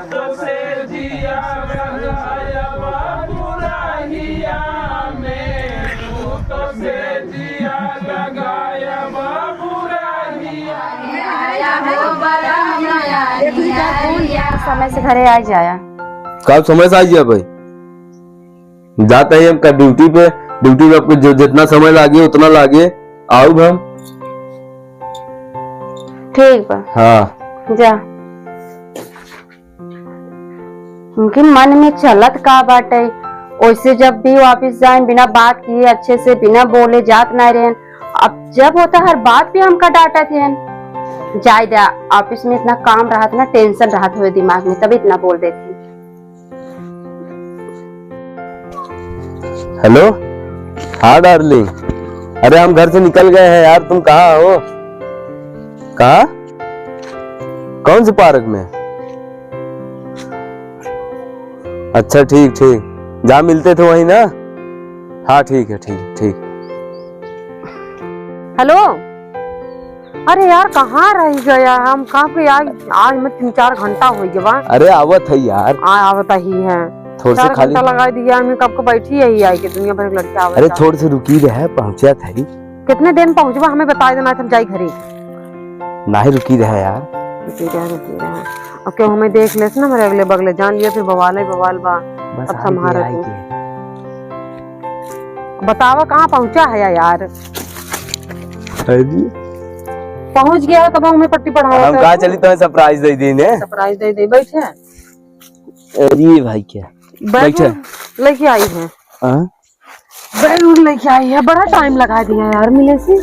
से जिया लगाया बाबूराहिया में, तो से जिया लगाया बाबूराहिया। समय से घरे आ जाया। कब समय से आ गया भाई? जाते ही हम ड्यूटी पे आपको जो जितना समय लागे उतना लागे आओ हम। ठीक बा। हाँ जा। उनके मन में चलत का बाटे, वैसे जब भी वापिस जाए बिना बात किए अच्छे से बिना बोले जात ना रहे। अब जब होता हर बात पे हमका डांटा थे। जाए दे, ऑफिस में इतना काम रहा था ना, टेंशन रहा था दिमाग में, तभी इतना बोल देती। हेलो। हाँ डार्लिंग, अरे हम घर से निकल गए हैं यार, तुम कहाँ हो? कहाँ? कौन से पार्क में? अच्छा ठीक ठीक, जहाँ मिलते थे वही ना? हाँ ठीक है, ठीक ठीक। हेलो। अरे यार कहाँ रह गया? हम कहाँ पे आज मैं 3-4 घंटा हो गया। अरे आवत है यार। आवता ही है, थोड़ से खाली लगा दिया हमें, कब को बैठी यही आई कि दुनिया भर के लड़के आवत। अरे थोड़ी सी रुकी रहे, पहुंचा था। कितने दिन पहुंचवा हमें बता देना, हम जाई घरे। नहीं रुकी रहे यार। रुकी रहे। अब क्यों हमें देख लेस ना मेरे अगले बगले, जान लिया फिर बवाल बा। अब संभाल बतावा कहाँ पहुंचा है यार? पहुंच गया तब हमें पट्टी पढ़ाओ। हम कहाँ चली तुम्हें सरप्राइज दे दी ने? सरप्राइज दे बैठे। अरे भाई क्या बैठे लेके आई है? बैग लेके आई है, बड़ा टाइम लगा दिया यार मिले से।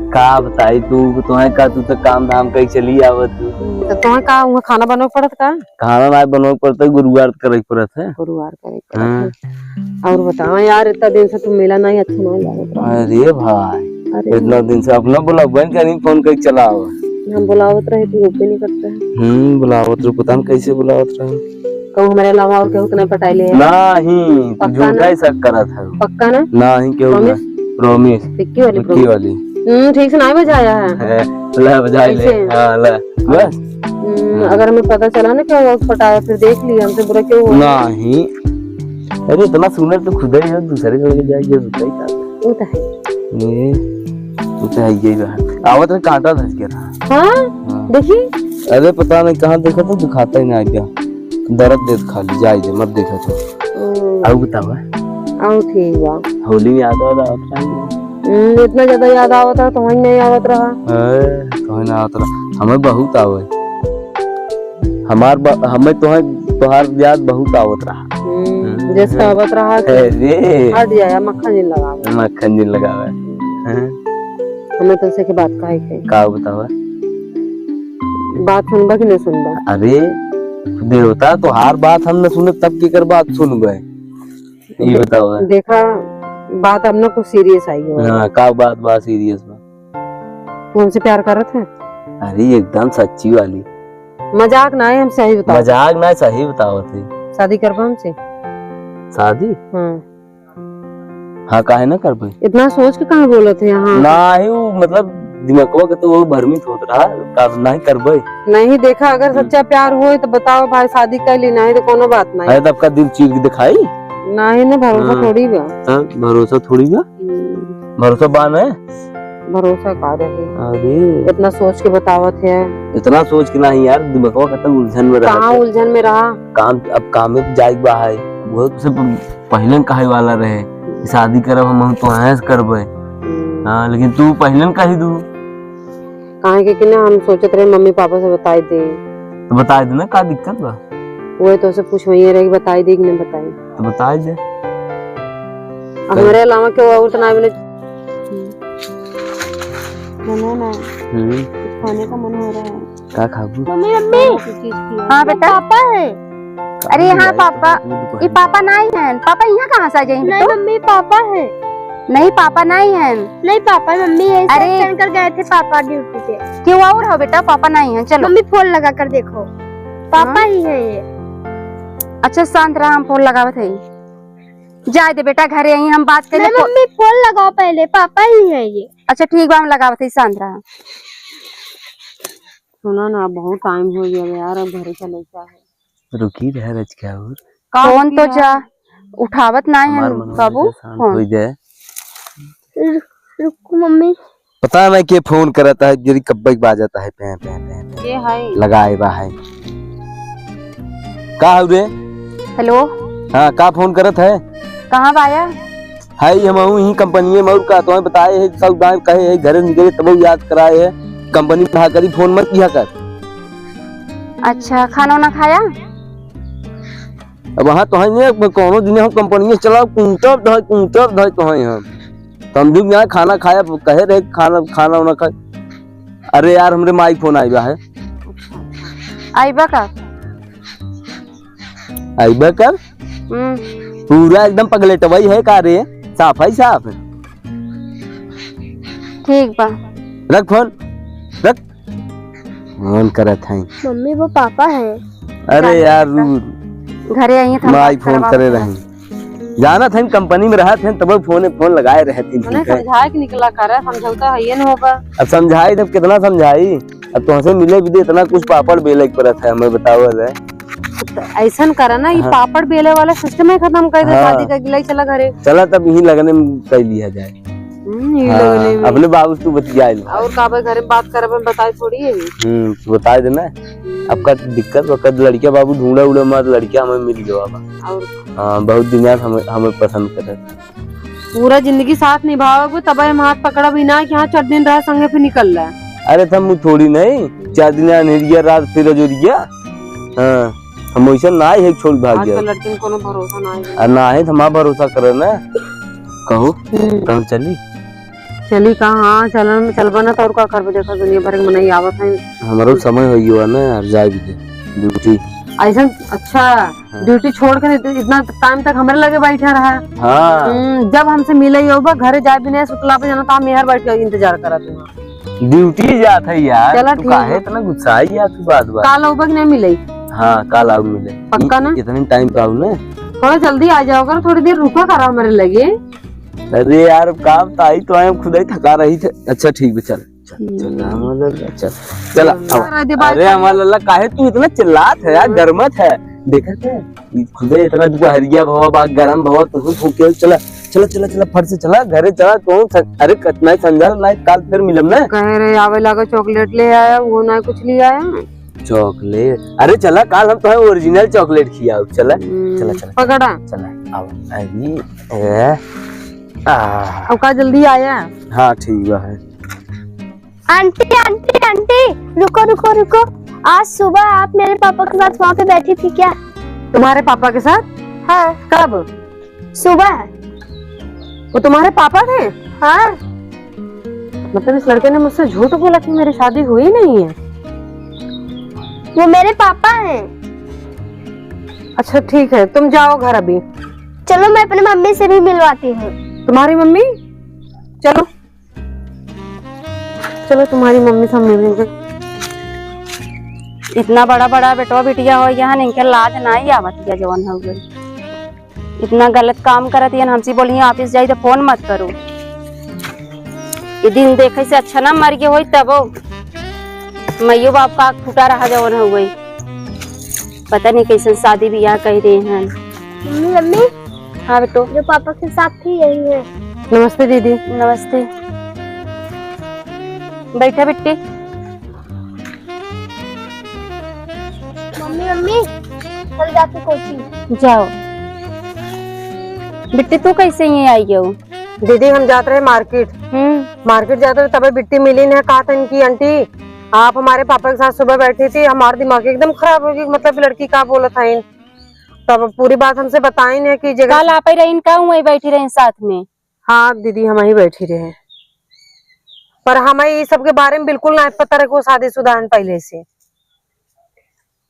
का बताई तू तो काम धाम कहीं चली आवत। तो तुम्हें का वहाँ खाना बनवा पड़त का? खाना ना बनवा पड़ता, गुरुवार करे पड़त है। गुरुवार करे पड़त है। और बताओ यार, इतना दिन से तुम मिला नहीं, अच्छा नहीं लगा। अरे भाई इतना दिन से अपना बुलावन का नहीं फोन करके चलाओ। हम बुलावत रहे तू भी नहीं करता है। बुलावत रहे, पता नहीं कैसे बुलावत रहे। कहूँ हमारे अलावा और केहू के नहीं पटाई ले? नहीं झूठा ही शक करत है। पक्का ना? नहीं केहू प्रॉमिस। पिक्की वाली ठीक से नहीं बजाया है। ले बजाई ले। हां ले बस। अगर हमें पता चला ना क्या पटाया, फिर देख लिया हमसे बुरा क्यों हुआ? नहीं अरे इतना सुनर तो खुद ही है, दूसरे के लगे जाएगी दूसरा ही था। वो तो है ये तू तो है यही रहा। आवत में कांटा धस गया। हां देखी। अरे पता नहीं कहाँ देखा तो दिखाता ही ना गया। दर्द दे खाली जाए दे, मत देखा तो। आओ बतावा। आओ ठीक बा। होली में याद आवत इतना ज्यादा याद आवत रहा, तुम्हें नहीं आवत रहा? तुम्हें ना आवत रहा, हमें बहुत आवे। हमें तोहार याद बहुत आवत रहा। जैसे आवत रहा अरे हट जाया, मक्खन नहीं लगावे। हमें तुमसे की बात का बतावा। बात सुनबा कि नहीं सुनबा? अरे देवता तो हर बात हम न सुने तब की कर बात सुन गए। ये बताओ। देखा बात अब ना कुछ सीरियस आई हो। हाँ का बात सीरियस बा। तू हमसे प्यार करत है? अरे एकदम सच्ची वाली। मजाक ना है, हम सही बताओ। मजाक ना सही बताओ थे। शादी करबा हमसे? शादी? हाँ काहे ना करबे? इतना सोच के कहाँ बोलत है? यहाँ नहीं मतलब दिमागवा के तो वो भरमित होत रहा, का नहीं करबे। नहीं देखा, अगर सच्चा प्यार हो तो बताओ भाई, शादी कर ली, नहीं तो कोनो बात नहीं। है तब का दिल चीर के दिखाई। नहीं ना, भरोसा थोड़ी बा। भरोसा थोड़ी बा। भरोसा बान है। भरोसा का रहे? अरे इतना सोच के बतावत है। इतना सोच के नहीं यार, दिमागवा का तो उलझन में रहा। कहाँ उलझन में रहा? काम में जाए बा है, वो तो पहले कहे वाला रहे शादी करब हम तो ऐस करबे। हाँ लेकिन तू पहले कही दू काहे के ना, हम सोचत रहे मम्मी पापा से बताई दे। तो बता दे ना, का दिक्कत बा? वो तो से पूछ वही रहे, बताई दे कि नहीं बताई? तो बता दे। हमारे अलावा क्यों और तो ना बने ना खाने का मन हो रहा है। का खाबू? मम्मी हाँ बेटा। पापा है? अरे हाँ पापा, ये पापा नहीं है। पापा यहाँ कहाँ से आ जाए? नहीं मम्मी पापा है। नहीं पापा नहीं है। नहीं पापा मम्मी है। अरे चल कर गए थे पापा ड्यूटी पे। क्यों और हो बेटा? पापा नहीं है। चलो मम्मी फोन लगा कर देखो, पापा ही है ये। अच्छा शांत रहा, हम फोन लगावे थे। जाए दे बेटा, घरे यहीं हम बात करें। मम्मी फोन लगाओ पहले, पापा ही है ये। अच्छा ठीक बा, हम लगावे थे। शांत रहा। सुना ना, बहुत टाइम हो गया यार, अब घरे चले जाए। रुकी रह रज क्या और फोन तो जा उठावत ना है हमार मनवा बाबू जैसे शांत हो फोन। जाए। रुको मम्मी। पता नहीं के फोन करता है जरी कब्बे बाजता है पे पे पे ये है लगाए बा है का हो रे। हेलो हाँ का फोन करत है कहाँ बाया? हाय हम ही कंपनी में का तो बताए है सब गांव कहे है घर निकले तब याद कराए है कंपनी में कहा करी फोन मत किया कर। अच्छा खाना वाना खाया? अब वहाँ तो है नहीं कोनो दिन हम कंपनी में चला कुंटर धय तो है हम समझू यहाँ खाना खाया कहे रहे खाना वाना खा। अरे यार हमरे माई फोन आईबा है आईबा का? आईबा कर पूरा एकदम पगलेट वही है का रे साफ है साफ है। ठीक बा रख फोन रख फोन करत है। मम्मी वो पापा है। अरे यार घरे आई था माई फोन करे रहे जाना था कंपनी में रहा थे तब फोन लगाए रहे थे। मैंने समझाया कि निकला कर समझौता है ये न होगा। अब समझाई तब कितना समझाई अब तुमसे मिले भी दे इतना कुछ पापड़ बेले पर था हमें बताओ है। ऐसा करा ना ये हाँ। पापड़ बेले वाला सिस्टम है खत्म कर दे हाँ। शादी का गिलाई चला घरे। चला तब यही लगने में कर लिया जाए। ये हाँ, लगने में। अपने बाबू तू बतिया और काबे घरे में बात करे बताई थोड़ी है तू बता देना अब का दिक्कत वक्त लड़किया बाबू ढूंढा उड़ा मत लड़किया हमें मिल जावा। और हाँ बहुत दिन याद हमें पसंद करे पूरा जिंदगी साथ निभाओगे तब हम हाथ पकड़ा भी ना कि हाँ 4 दिन रहा संगे फिर निकल रहा है। अरे तुम थोड़ी नहीं 4 दिन अनहरिया रात फिर जोरिया। हाँ हम वैसा ना है छोड़ भाग आजकल गया लड़की में कोनो भरोसा ना है। और ना है तो हमारा भरोसा करे ना कहो कहो चली चली कहाँ हाँ चलन चलबा ना तो और का करबे देखा दुनिया भर के मनाई आवत है। हमारो समय हो गया ना यार जाए भी ड्यूटी। ऐसा अच्छा ड्यूटी छोड़ कर इतना टाइम तक हमारे लगे बैठा रहा। हाँ जब हमसे मिले ही होगा घरे जाए भी नहीं सुतला पे जाना तो हम यहाँ बैठ के इंतजार करा तू ड्यूटी जाता है यार चला तू ठीक काहे है। इतना गुस्सा है यार तू बात बात। काल होगा कि नहीं मिले हाँ कल आओ मिले पक्का ना? इतने टाइम पे आओ ना। थोड़ा जल्दी आ जाओगा थोड़ी देर रुका करा हमारे लगे। अरे यार काम तो आई तो आए खुद ही थका रही थे। अच्छा ठीक है चल चल हमारा चल चल अरे हमारा लल्ला काहे तू इतना चिल्लात है यार गरमत है देखत है खुद ही इतना तू हरिया भवा बा गरम भवा तू फूके चला चला चला चला फट से चला घरे चला तो अरे कितना संजल ना काल फिर मिलम ना। कह रहे आवे लगा चॉकलेट ले आया वो ना कुछ ले आया चॉकलेट अरे चला काल हम तो ओरिजिनल चॉकलेट खिया चला चला चला पकड़ा चला आओ अरे अब का जल्दी आया। हाँ ठीक है। आंटी आंटी आंटी रुको रुको रुको। आज सुबह आप मेरे पापा के साथ वहाँ पे बैठी थी क्या? तुम्हारे पापा के साथ? हाँ कब? सुबह। वो तुम्हारे पापा थे? हाँ मतलब इस लड़के ने मुझसे झूठ बोला कि मेरी शादी हुई नहीं है। वो मेरे पापा हैं। अच्छा ठीक है तुम जाओ घर अभी। चलो मैं अपनी मम्मी से भी मिलवाती हूँ। तुम्हारी मम्मी? चलो चलो तुम्हारी मम्मी से मिलेंगे। इतना बड़ा बड़ा बेटवा बिटिया हो यहाँ इनके लाज ना ही आवत या जवन हो गई। इतना गलत काम करत है हमसे बोलिए ऑफिस जाई तो फोन मत करो। ये दिन देखे से अच्छा ना मर गए हो तब मैयो बाप का फूटा रहा जवन हो गई। पता नहीं कैसे शादी ब्याह कह रहे हैं। मम्मी मम्मी हाँ बेटो जो पापा के साथ थी यही है। नमस्ते दीदी। नमस्ते बैठा बेटे। मम्मी मम्मी चल जाते कोचिंग। जाओ बेटे तू कैसे ये आई हो? दीदी हम जाते रहे मार्केट। मार्केट जाते रहे तभी बिट्टी मिली ने कहा था इनकी आंटी आप हमारे पापा के साथ सुबह बैठी थी हमारा दिमाग एकदम खराब हो गई मतलब लड़की का बोला था इन तब पूरी बात हमसे बताई नहीं कि जगह कल आप ही रही का वही बैठी रही साथ में। हाँ दीदी हम ही बैठी रहे पर हमें ये सब के बारे में बिल्कुल नहीं पता रखो शादीशुदा पहले से।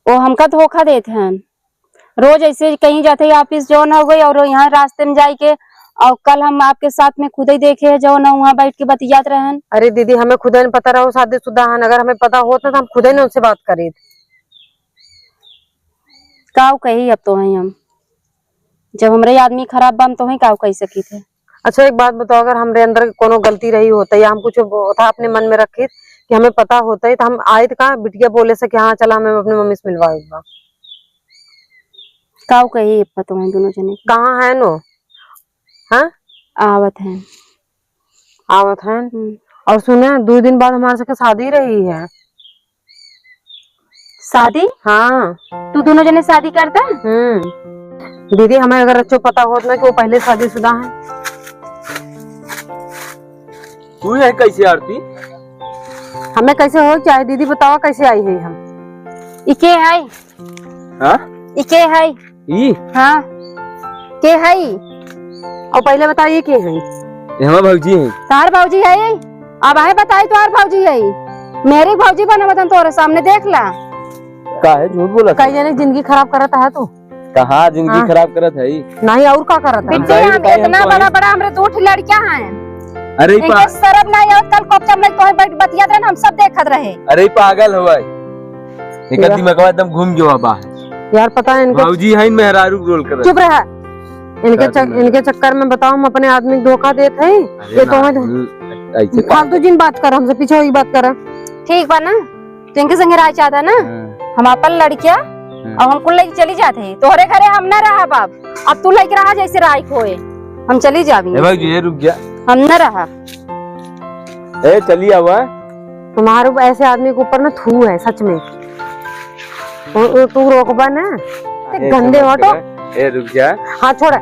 वो हमका धोखा देते हैं रोज ऐसे कहीं जाते ऑफिस जौन हो गई और यहाँ रास्ते में जाए के और कल हम आपके साथ में खुद ही देखे जो ना वहाँ बैठ के बतियात रहन। अरे दीदी हमें खुद नहीं पता रहो शादीशुदा है अगर हमें पता होता तो हम खुद ही उनसे बात करी। काव कही अब तो है हम जब हमारे आदमी खराब बम तो है काव कही सकी थे। अच्छा एक बात बताओ अगर हमारे अंदर कोनो गलती रही होता या हम कुछ था अपने मन में रखे कि हमें पता होता है तो हम आए तो कहाँ बिटिया बोले से कि हाँ चला हमें अपनी मम्मी से मिलवाऊंगा। काऊ कही तुम्हें दोनों जने की? कहाँ है नो? हाँ आवत है। आवत है। और सुने 2 दिन बाद हमारे से शादी रही है। शादी? हाँ तू दोनों जने शादी करता है? दीदी हमें अगर अच्छो पता होत ना कि वो पहले शादीशुदा है। तू है कैसे आरती? हमें कैसे हो चाहे दीदी बताओ कैसे आई है हम? इके है। हाँ इके है। ई हाँ के है। और पहले बताइए के है? ये हमारे भौजी है। तार भाजी है। अब आए बताई तार भाजी है। मेरी भाजी बना बता तोरे सामने देख ला। का है झूठ बोला? कई जने जिंदगी खराब करता है तू। कहाँ जिंदगी हाँ। खराब करत है? नहीं और का करता है? बिट्टी हम इतना बड़ा बड़ा हमरे 2 लड़कियां हैं। अरे इनके शर्म नहीं आवत। कल कोपचा में तोहे बैठ बतियात रहे हम सब देखत रहे। अरे पागल हो एक दिमाग एकदम घूम गयो बा। यार पता है इनके भौजी है मेहरारू रोल कर। चुप रहा। इनके चक्कर में बताओ हम अपने आदमी को धोखा देते हैं। ये तो ऐसे फालतू जिन बात कर हमसे पीछे ही बात कर। ठीक बा ना? तू इनके संगे रह चाहता ना? हम अपन लड़कियां और हमको लेके चली जाते हैं। तोहरे घरे हम न रहा बाप। अब तू लेके रहा जैसे राय खोए। हम चली जाएंगे। भौजी ये रुक जा। हम न रहा। ए चली आवा। तुम्हारे ऐसे आदमी के ऊपर ना थू है सच में। तू रोकबा ना गंदे हटो। ए रुक जा। हाँ छोड़ा।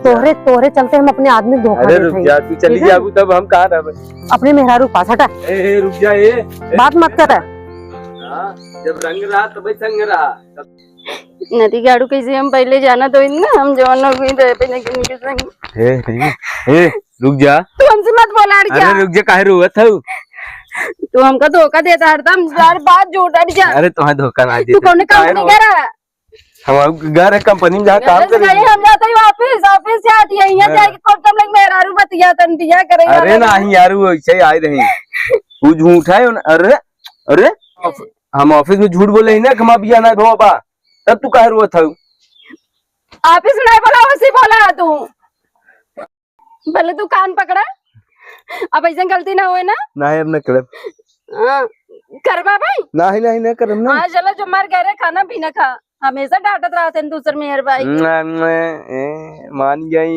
तोहरे चलते हम अपने आदमी को धोखा अरे देते रुक हैं। जा तू चली जाबू तब हम कहाँ रहे? अपने मेहरारू के पास हटा। ए रुक जा। ए बात मत कर। हाँ, जब रंग रहा तब संग रहा। नदी गाड़ू कैसे हम पहले जाना तो ना हम जवान हो गई तो पहले के संग। ए रुक जा। तू हमसे मत बोला हट जा। अरे रुक जा काहे रोवत हऊ? तू हमका धोखा देता हरदम। हर बात झूठ हट जा। अरे तुम्हें धोखा ना दे। तू कौन कंपनी कह रहा है? हम घर है कंपनी में जहाँ काम कर। हम जाते ही ऑफिस से आती है। यहाँ जाके कब तुम लोग मेहरारू बतिया तंतिया करेगा। अरे नहीं यार वो ऐसे ही आए रहे। तू झूठ है। अरे अरे हम ऑफिस में झूठ बोले ही ना कमा बिया ना धो बा तब तू कह रोवत हऊ? ऑफिस में नहीं बोला उसी बोला तू। पहले तू कान पकड़ा। अब ऐसा गलती ना होए ना? नहीं अब न करब। हाँ, करवा भाई। नहीं नहीं नहीं करब ना। हाँ चलो जो मर गए खाना पीना खा। हमेशा डांटत रहते हैं दूसर मेहर भाई। मान गई।